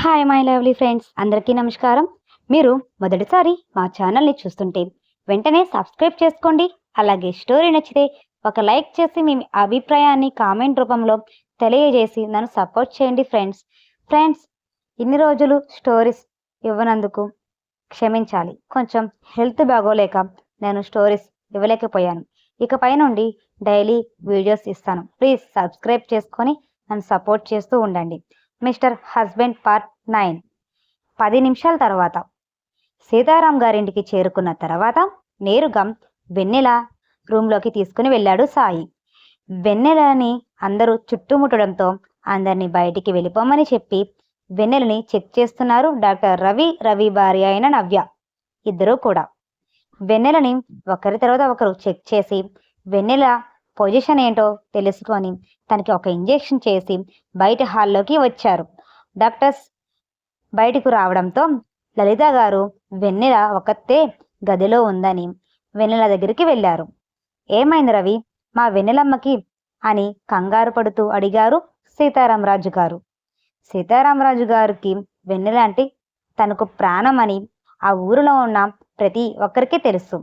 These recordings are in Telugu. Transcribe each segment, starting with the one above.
హాయ్ మై లవ్లీ ఫ్రెండ్స్, అందరికీ నమస్కారం. మీరు మొదటిసారి మా ఛానల్ని చూస్తుంటే వెంటనే సబ్స్క్రైబ్ చేసుకోండి. అలాగే స్టోరీ నచ్చితే ఒక లైక్ చేసి మీ అభిప్రాయాన్ని కామెంట్ రూపంలో తెలియజేసి నన్ను సపోర్ట్ చేయండి ఫ్రెండ్స్ ఇన్ని రోజులు స్టోరీస్ ఇవ్వనందుకు క్షమించాలి. కొంచెం హెల్త్ బాగోలేక నేను స్టోరీస్ ఇవ్వలేకపోయాను. ఇకపై నుండి డైలీ వీడియోస్ ఇస్తాను. ప్లీజ్ సబ్స్క్రైబ్ చేసుకొని నన్ను సపోర్ట్ చేస్తూ ఉండండి. Mister husband part 9. 10 నిమిషాల తర్వాత సీతారాం గారింటికి చేరుకున్న తర్వాత నేరుగా వెన్నెల రూమ్లోకి తీసుకుని వెళ్ళాడు సాయి. వెన్నెలని అందరూ చుట్టుముట్టడంతో అందరినీ బయటికి వెళ్ళిపోమని చెప్పి వెన్నెలని చెక్ చేస్తున్నారు డాక్టర్ రవి భార్య అయిన నవ్య. ఇద్దరూ కూడా వెన్నెలని ఒకరి తర్వాత ఒకరు చెక్ చేసి వెన్నెల పొజిషన్ ఏంటో తెలుసుకొని తనకి ఒక ఇంజెక్షన్ చేసి బయట హాల్లోకి వచ్చారు. డాక్టర్స్ బయటకు రావడంతో లలిత గారు వెన్నెల ఒకతే గదిలో ఉందని వెన్నెల దగ్గరికి వెళ్ళారు. ఏమైంది రవి, మా వెన్నెలమ్మకి అని కంగారు పడుతూ అడిగారు సీతారామరాజు గారు. సీతారామరాజు గారికి వెన్నెల అంటే తనకు ప్రాణం అని ఆ ఊరిలో ఉన్న ప్రతి ఒక్కరికి తెలుసు.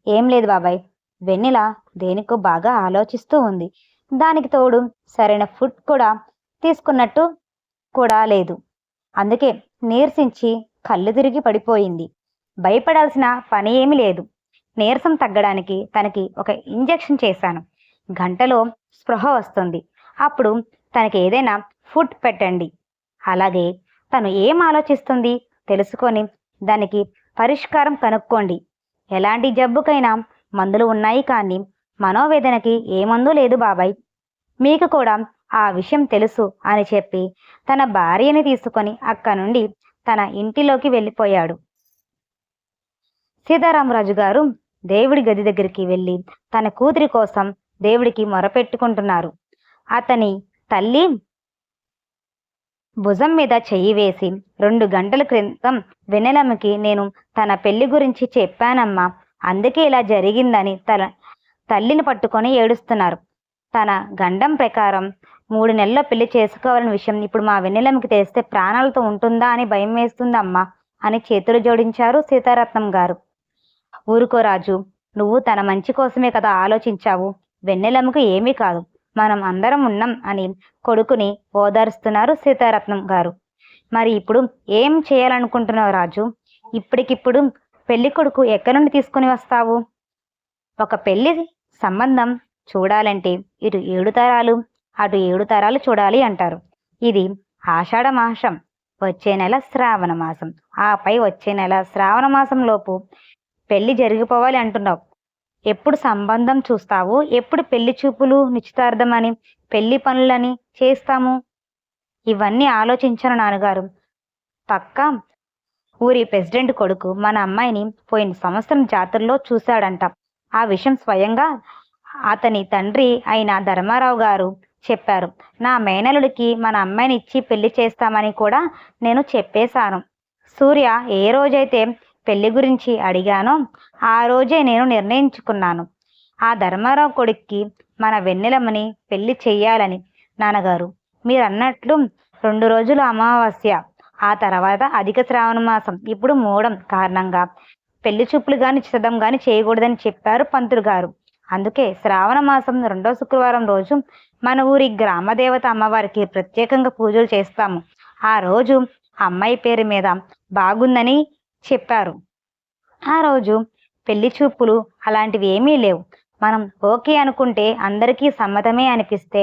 ఏం లేదు బాబాయ్, వెన్నెల దేనికో బాగా ఆలోచిస్తూ ఉంది. దానికి తోడు సరైన ఫుడ్ కూడా తీసుకున్నట్టు కూడా లేదు. అందుకే నీరసించి కళ్ళు తిరిగి పడిపోయింది. భయపడాల్సిన పని ఏమీ లేదు. నీరసం తగ్గడానికి తనకి ఒక ఇంజెక్షన్ చేశాను. గంటలో స్పృహ వస్తుంది. అప్పుడు తనకి ఏదైనా ఫుడ్ పెట్టండి. అలాగే తను ఏం ఆలోచిస్తుంది తెలుసుకొని దానికి పరిష్కారం కనుక్కోండి. ఎలాంటి జబ్బుకైనా మందులు ఉన్నాయి, కానీ మనోవేదనకి ఏ మందు లేదు బాబాయ్. మీకు కూడా ఆ విషయం తెలుసు అని చెప్పి తన భార్యని తీసుకొని అక్కడి నుండి తన ఇంటిలోకి వెళ్ళిపోయాడు. సీతారామరాజు గారు దేవుడి గది దగ్గరికి వెళ్ళి తన కూతురి కోసం దేవుడికి మొరపెట్టుకుంటున్నారు. అతని తల్లి భుజం మీద చెయ్యి వేసి 2 గంటల క్రితం వెన్నెలమ్మకి నేను తన పెళ్లి గురించి చెప్పానమ్మా, అందుకే ఇలా జరిగిందని తల్లిని పట్టుకొని ఏడుస్తున్నారు. తన గండం ప్రకారం 3 నెలల్లో పెళ్లి చేసుకోవాలని విషయం ఇప్పుడు మా వెన్నెలమ్మకి తెలిస్తే ప్రాణాలతో ఉంటుందా అని భయం వేస్తుందమ్మా అని చేతులు జోడించారు సీతారత్నం గారు. ఊరుకో రాజు, నువ్వు తన మంచి కోసమే కదా ఆలోచించావు. వెన్నెలమ్మకు ఏమీ కాదు, మనం అందరం ఉన్నాం అని కొడుకుని ఓదారుస్తున్నారు సీతారత్నం గారు. మరి ఇప్పుడు ఏం చేయాలనుకుంటున్నావు రాజు? ఇప్పటికిప్పుడు పెళ్లి కొడుకు ఎక్కడి నుండి తీసుకుని వస్తావు? ఒక పెళ్లి సంబంధం చూడాలంటే ఇటు 7 తరాలు అటు 7 తరాలు చూడాలి అంటారు. ఇది ఆషాఢ మాసం, వచ్చే నెల శ్రావణ మాసం, ఆపై వచ్చే నెల శ్రావణ మాసం లోపు పెళ్లి జరిగిపోవాలి అంటున్నావు. ఎప్పుడు సంబంధం చూస్తావు? ఎప్పుడు పెళ్లి చూపులు, నిశ్చితార్థం అని పెళ్లి పనులని చేస్తాము? ఇవన్నీ ఆలోచించను నాన్నగారు. పక్క ఊరి ప్రెసిడెంట్ కొడుకు మన అమ్మాయిని పోయిన సంవత్సరం జాతరలో చూశాడంట. ఆ విషయం స్వయంగా అతని తండ్రి అయిన ధర్మారావు గారు చెప్పారు. నా మేనలుడికి మన అమ్మాయిని ఇచ్చి పెళ్లి చేస్తామని కూడా నేను చెప్పేశాను. సూర్య ఏ రోజైతే పెళ్లి గురించి అడిగానో ఆ రోజే నేను నిర్ణయించుకున్నాను. ఆ ధర్మారావు కొడుక్కి మన వెన్నెలమ్మని పెళ్లి చెయ్యాలని. నాన్నగారు, మీరు అన్నట్లు 2 రోజులు అమావాస్య, ఆ తర్వాత అధిక శ్రావణ మాసం, ఇప్పుడు మూడం కారణంగా పెళ్లి చూపులు గాని నిశ్చితార్థం గాని చేయకూడదని చెప్పారు పంతులు గారు. అందుకే శ్రావణ మాసం 2వ శుక్రవారం రోజు మన ఊరి గ్రామదేవత అమ్మవారికి ప్రత్యేకంగా పూజలు చేస్తాము. ఆ రోజు అమ్మాయి పేరు మీద బాగుందని చెప్పారు. ఆ రోజు పెళ్లి చూపులు అలాంటివి ఏమీ లేవు. మనం ఓకే అనుకుంటే, అందరికీ సమ్మతమే అనిపిస్తే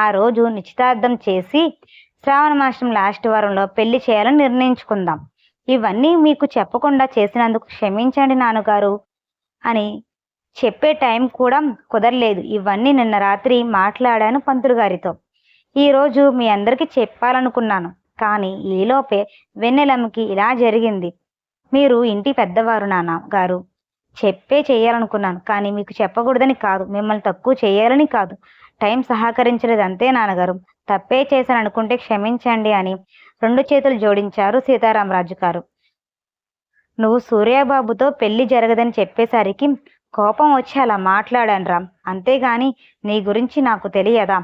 ఆ రోజు నిశ్చితార్థం చేసి శ్రావణ మాసం లాస్ట్ వారంలో పెళ్లి చేయాలని నిర్ణయించుకుందాం. ఇవన్నీ మీకు చెప్పకుండా చేసినందుకు క్షమించండి నాన్నగారు అని చెప్పే టైం కూడా కుదరలేదు. ఇవన్నీ నిన్న రాత్రి మాట్లాడాను పంతులు గారితో. ఈరోజు మీ అందరికీ చెప్పాలనుకున్నాను, కానీ ఈలోపే వెన్నెలమ్మకి ఇలా జరిగింది. మీరు ఇంటి పెద్దవారు నాన్న గారు, చెప్పే చేయాలనుకున్నాను, కానీ మీకు చెప్పకూడదని కాదు, మిమ్మల్ని తక్కువ చేయాలని కాదు. టైం సహకరించలేదు అంతే నాన్నగారు. తప్పే చేశాను అనుకుంటే క్షమించండి అని 2 చేతులు జోడించారు సీతారామరాజు గారు. నువ్వు సూర్యబాబుతో పెళ్లి జరగదని చెప్పేసరికి కోపం వచ్చి అలా మాట్లాడానురా, అంతేగాని నీ గురించి నాకు తెలియదా?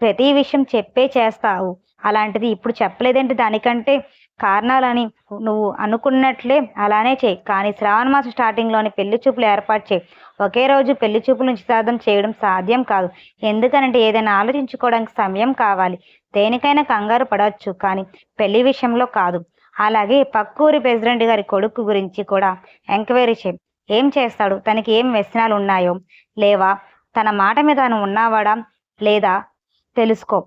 ప్రతి విషయం చెప్పే చేస్తావు, అలాంటిది ఇప్పుడు చెప్పలేదంటే దానికంటే కారణాలని నువ్వు అనుకున్నట్లే అలానే చేయి. కానీ శ్రావణ మాసం స్టార్టింగ్లోని పెళ్లి చూపులు ఏర్పాటు చేయి. ఒకే రోజు పెళ్లి చూపులు నిశ్చితార్థం చేయడం సాధ్యం కాదు. ఎందుకనంటే ఏదైనా ఆలోచించుకోవడానికి సమయం కావాలి. దేనికైనా కంగారు పడవచ్చు, కానీ పెళ్లి విషయంలో కాదు. అలాగే పక్కూరి ప్రెసిడెంట్ గారి కొడుకు గురించి కూడా ఎంక్వైరీ చేయి. ఏం చేస్తాడు, తనకి ఏం వ్యసనాలు ఉన్నాయో లేవా, తన మాట మీద తను ఉన్నవాడా లేదా తెలుసుకో.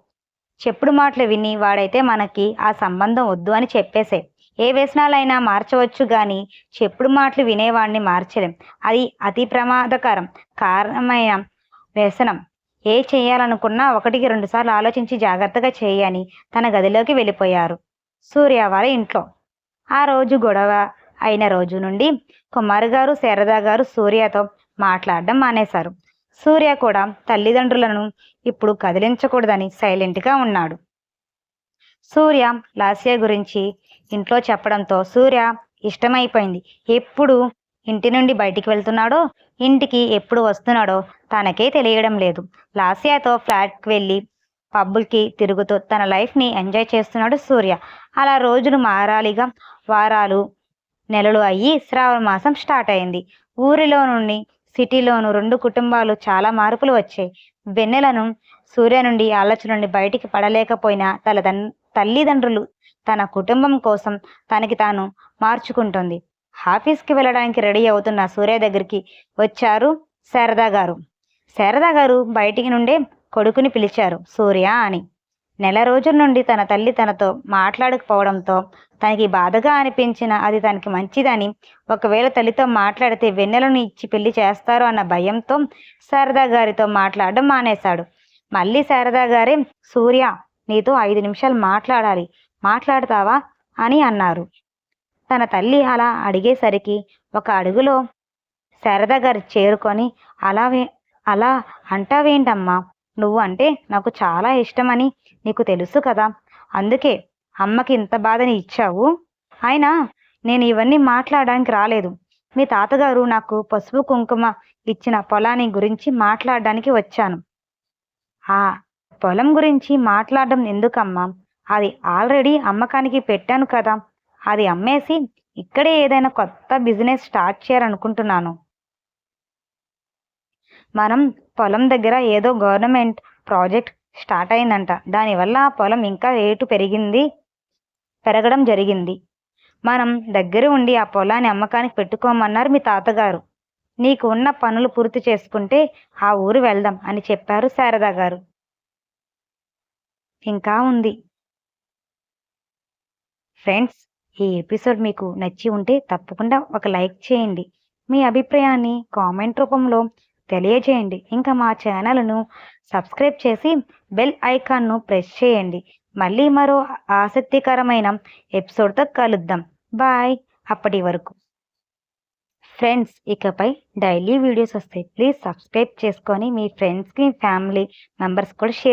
చెప్పుడు మాటలు విని వాడైతే మనకి ఆ సంబంధం వద్దు అని చెప్పేసే. ఏ వ్యసనాలైనా మార్చవచ్చు గాని చెప్పుడు మాటలు వినేవాడిని మార్చలేం. అది అతి ప్రమాదకరం కారణమైన వ్యసనం. ఏ చేయాలనుకున్నా ఒకటికి 2 సార్లు ఆలోచించి జాగ్రత్తగా చేయని తన గదిలోకి వెళ్ళిపోయారు. సూర్య వాళ్ళ ఇంట్లో ఆ రోజు గొడవ అయిన రోజు నుండి కుమార్ గారు, శారదా గారు సూర్యతో మాట్లాడడం మానేశారు. సూర్య కూడా తల్లిదండ్రులను ఇప్పుడు కదిలించకూడదని సైలెంట్గా ఉన్నాడు. సూర్య లాస్య గురించి ఇంట్లో చెప్పడంతో సూర్య ఇష్టమైపోయింది. ఎప్పుడు ఇంటి నుండి బయటికి వెళ్తున్నాడో, ఇంటికి ఎప్పుడు వస్తున్నాడో తనకే తెలియడం లేదు. లాస్యతో ఫ్లాట్కి వెళ్ళి పబ్బులకి తిరుగుతూ తన లైఫ్ని ఎంజాయ్ చేస్తున్నాడు సూర్య. అలా రోజులు మారాలిగా వారాలు నెలలు అయ్యి శ్రావణ మాసం స్టార్ట్ అయింది. ఊరిలో నుండి సిటీలోను 2 కుటుంబాలు చాలా మార్పులు వచ్చాయి. వెన్నెలను సూర్య నుండి ఆలోచన నుండి బయటికి పడలేకపోయినా తల్లిదండ్రులు తన కుటుంబం కోసం తనకి తాను మార్చుకుంటుంది. ఆఫీస్కి వెళ్ళడానికి రెడీ అవుతున్న సూర్య దగ్గరికి వచ్చారు శారదా గారు. శారదా గారు బయటికి నుండే కొడుకుని పిలిచారు సూర్య అని. నెల రోజుల నుండి తన తల్లి తనతో మాట్లాడకపోవడంతో తనకి బాధగా అనిపించిన అది తనకి మంచిదని, ఒకవేళ తల్లితో మాట్లాడితే వెన్నెలను ఇచ్చి పెళ్లి చేస్తారు అన్న భయంతో శారదా గారితో మాట్లాడడం మానేశాడు. మళ్ళీ శారదా గారే, సూర్య నీతో 5 నిమిషాలు మాట్లాడాలి, మాట్లాడతావా అని అన్నారు. తన తల్లి అలా అడిగేసరికి ఒక అడుగులో శారదా గారు చేరుకొని, అలా అంటావేంటమ్మా, నువ్వు అంటే నాకు చాలా ఇష్టమని నీకు తెలుసు కదా, అందుకే అమ్మకి ఇంత బాధని ఇచ్చావు. అయినా నేను ఇవన్నీ మాట్లాడడానికి రాలేదు. మీ తాతగారు నాకు పసుపు కుంకుమ ఇచ్చిన పొలాన్ని గురించి మాట్లాడడానికి వచ్చాను. ఆ పొలం గురించి మాట్లాడడం ఎందుకమ్మా, అది ఆల్రెడీ అమ్మకానికి పెట్టాను కదా, అది అమ్మేసి ఇక్కడే ఏదైనా కొత్త బిజినెస్ స్టార్ట్ చేయాలనుకుంటున్నాను. మనం పొలం దగ్గర ఏదో గవర్నమెంట్ ప్రాజెక్ట్ స్టార్ట్ అయిందంట. దానివల్ల ఆ పొలం ఇంకా రేటు పెరగడం జరిగింది. మనం దగ్గర ఉండి ఆ పొలాన్ని అమ్మకానికి పెట్టుకోమన్నారు మీ తాతగారు. నీకు ఉన్న పనులు పూర్తి చేసుకుంటే ఆ ఊరు వెళ్దాం అని చెప్పారు శారదా గారు. ఇంకా ఉంది. ఫ్రెండ్స్, ఈ ఎపిసోడ్ మీకు నచ్చి ఉంటే తప్పకుండా ఒక లైక్ చేయండి. మీ అభిప్రాయాన్ని కామెంట్ రూపంలో తెలియజేయండి. ఇంకా మా ఛానల్ను సబ్స్క్రైబ్ చేసి బెల్ ఐకాన్ను ప్రెస్ చేయండి. మళ్ళీ మరో ఆసక్తికరమైన ఎపిసోడ్తో కలుద్దాం. బాయ్. అప్పటి వరకు. ఫ్రెండ్స్, ఇకపై డైలీ వీడియోస్ వస్తాయి. ప్లీజ్ సబ్స్క్రైబ్ చేసుకొని మీ ఫ్రెండ్స్కి, ఫ్యామిలీ మెంబర్స్ కూడా షేర్